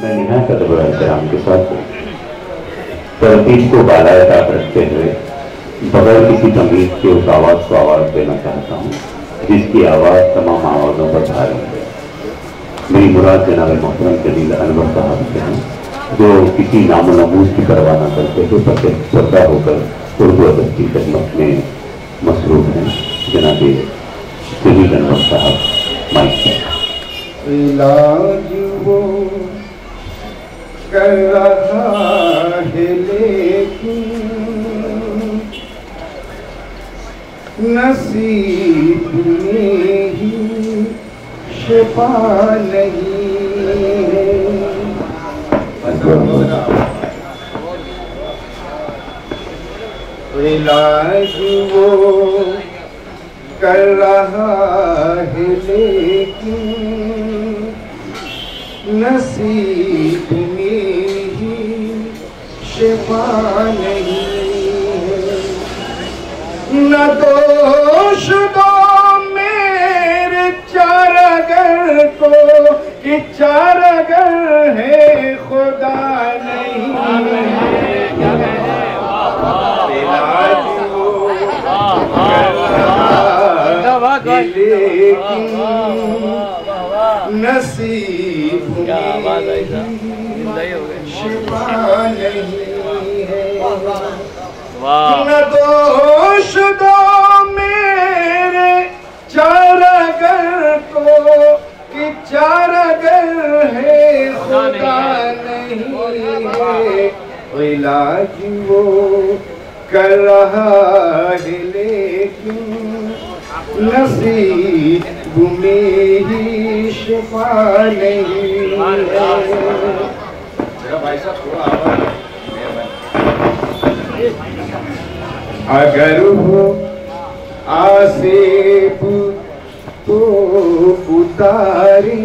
मैं निहायत अदब और एहतराम के साथ तरतीब को बालायताब रखते हुए बगैर किसी तमीज़ के उस आवाज़ को आवाज़ देना चाहता हूँ जिसकी आवाज़ तमाम आवाज़ों पर भारी है। मेरी मुराद जनाब मोहतरम जलील अनवर साहब से हैं, जो किसी नामो नमूज़ की परवाह न करते हुए पर्दा होकर उर्दू अदब की खिदमत में मसरूफ़ हैं। जनाब जलील अनवर साहब माइक कर रहा है लेकिन नसीब में ही शिफा नहीं है। इलाज वो कर रहा है लेकिन नसीब में ही शिफा नहीं है। न दोष दो मेरे चारागर को कि चारागर है खुदा नहीं है। इलाज वो कर रहा है लेकिन नसीब शिफा नहीं है। न दोष दो मेरे चारागर को कि चारागर है खुदा नहीं है। इलाज वो कर रहा है लेकिन नसीब में ही शिफा नहीं है। अगर हो आसेब तो उतारे,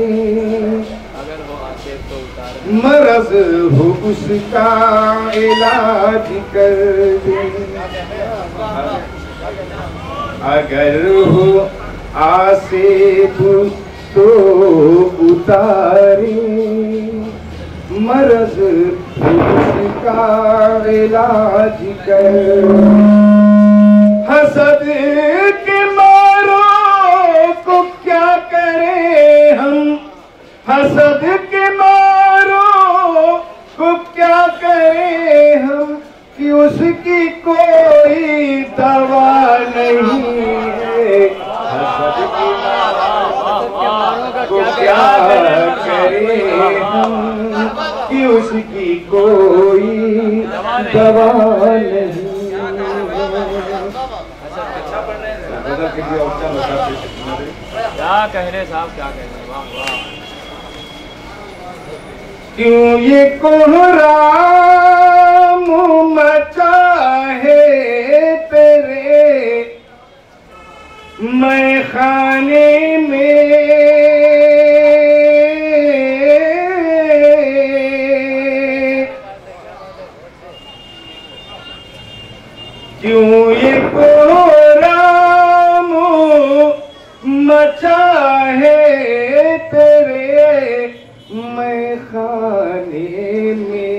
मरज हो उसका इलाज कर दे। अगर हो आसेब तो उतारे, मरज उसका इलाज कर। हसद के मारों को क्या करें हम, हसद के मारों को क्या करें हम कि उसकी कोई दवा नहीं है। हसद के मारों को क्या करें हम कि उसकी कोई दवा नहीं। क्या कह रहे साहब, क्या कह रहे? वाह वाह। क्यों ये कोहराम मचा है तेरे मैं खाने में, क्यों ये कोहराम मचा है तेरे मैं खाने में।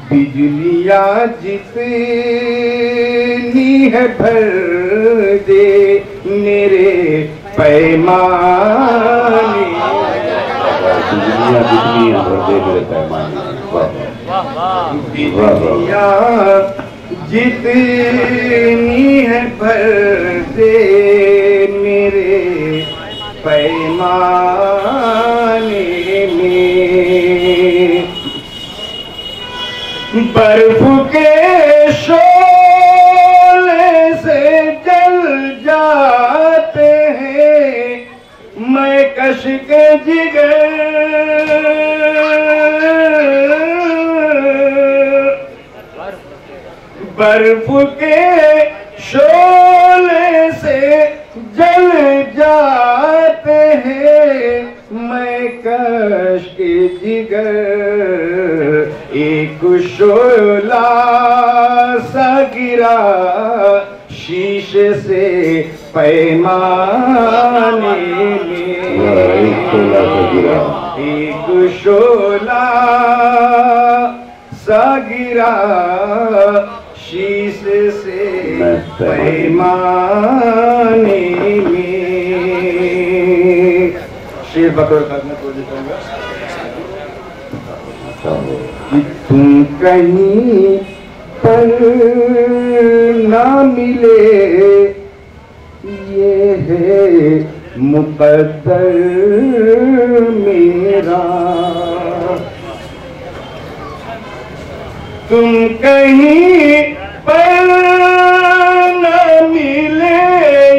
बिजलियाँ जितनी है भर दे मेरे पैमाने, बिजलियाँ जितनी है भर दे मेरे पैमाने। बिजलियाँ जितनी है भर दे मेरे पैमाने में। बर्फ के शोले से जल जाते हैं मैं कश के जिगर बर्फ के शोले से जल जाते हैं, मैं कश के जिगर एक शोला सा गिरा शीशे से पैमाने में, एक शोला सा गिरा शीशे से पैमाने में। शेर बतौर खात्मा को दिखाऊंगा कि तुम कहीं पर ना मिले, ये है मुकद्दर मेरा। तुम कहीं पर न मिले,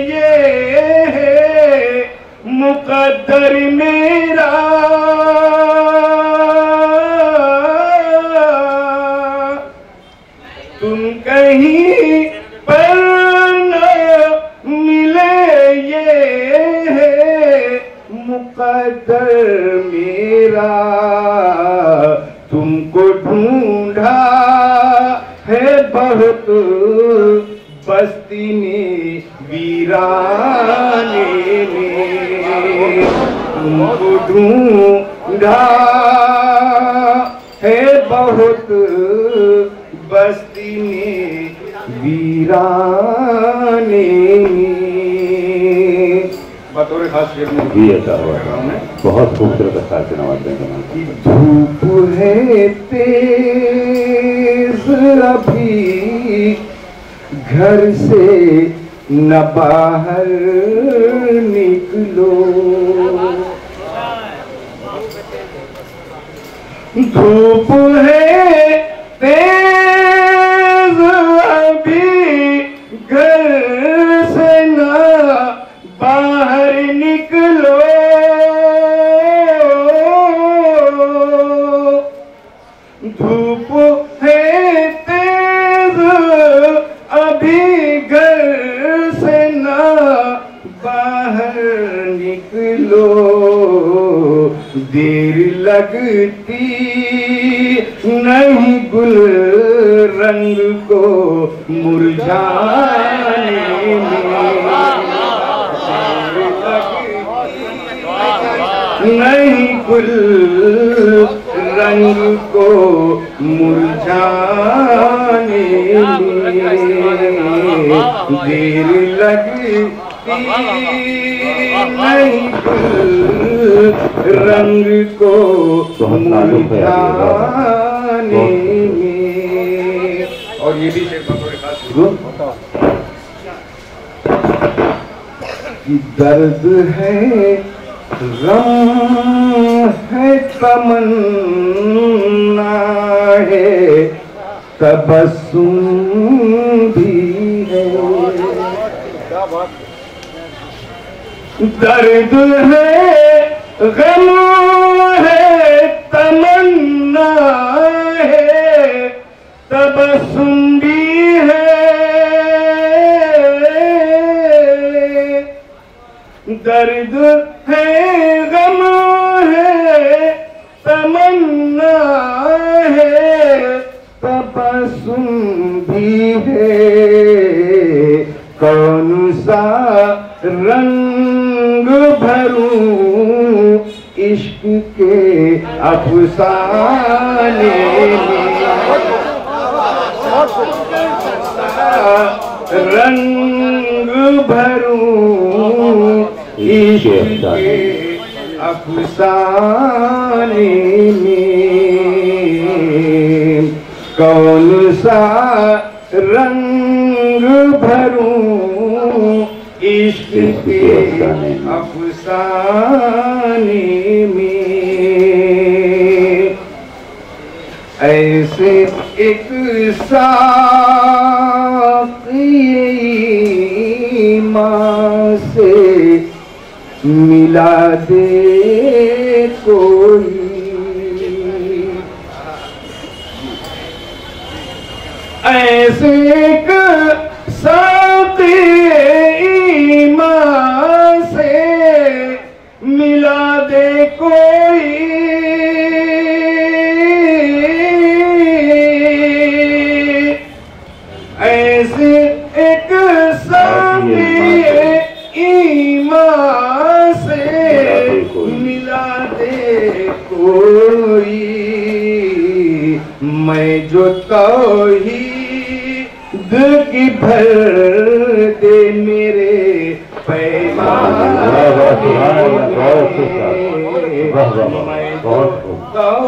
ये है मुकद्दर मेरा। तुम कहीं पर न मिले, ये है मुकद्दर मेरा। तुमको ढूंढा है बहुत बस्ती में वीराने में, तुमको ढूंढा है बहुत बस्ती में वीराने में। बतौर खास शेर में भी ऐसा हुआ था, बहुत खूबसूरत अखार से नवाजते हैं। धूप है तेज अभी, घर से न बाहर निकलो। धूप है तेज अभी, घर से न बाहर निकलो। धूप है तेज अभी, घर से न बाहर निकलो। देर लगती नहीं गुल रंग को मुरझाने में, नहीं गुल रंग को मुरझाने में। देर लगती नहीं गुल रंग को मुरझाने में। और ये भी शेर बतौर खास कि दर्द है, गम है, तमन्ना है, तबस्सुम भी है। दर्द है, गम है, तमन्ना है, तबस्सुम भी है। दर्द है, गम है, तमन्ना है, तबस्सुम भी है। कौन सा रंग भरूं इश्क के अफसाने में, रंग भरूं इश्क के अफसाने में। कौन सा रंग भरूं इश्क के अफसाने में। ऐसे एक साक़ी माँ से मिला दे कोई, ऐसे दे कोई ऐसे एक साथी ईमान से मिला दे कोई, मैं जो तौहीद की भर दे मेरे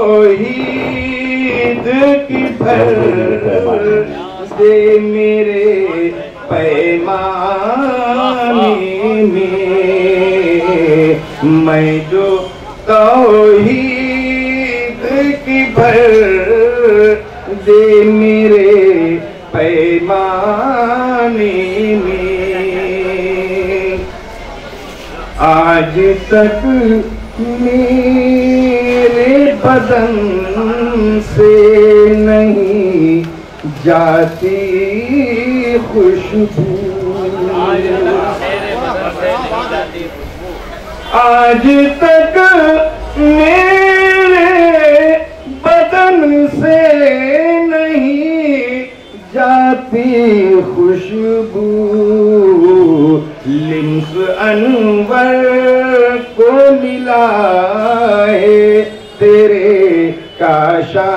तौहीद की भर दे मेरे पैमाने में, मैं जो तौहीद की भर दे मेरे पैमाने में। आज तक मेरे बदन से नहीं जाती खुशबू, आज तक मेरे बदन से नहीं जाती खुशबू, लिम्स अनवर को मिला है तेरे काशा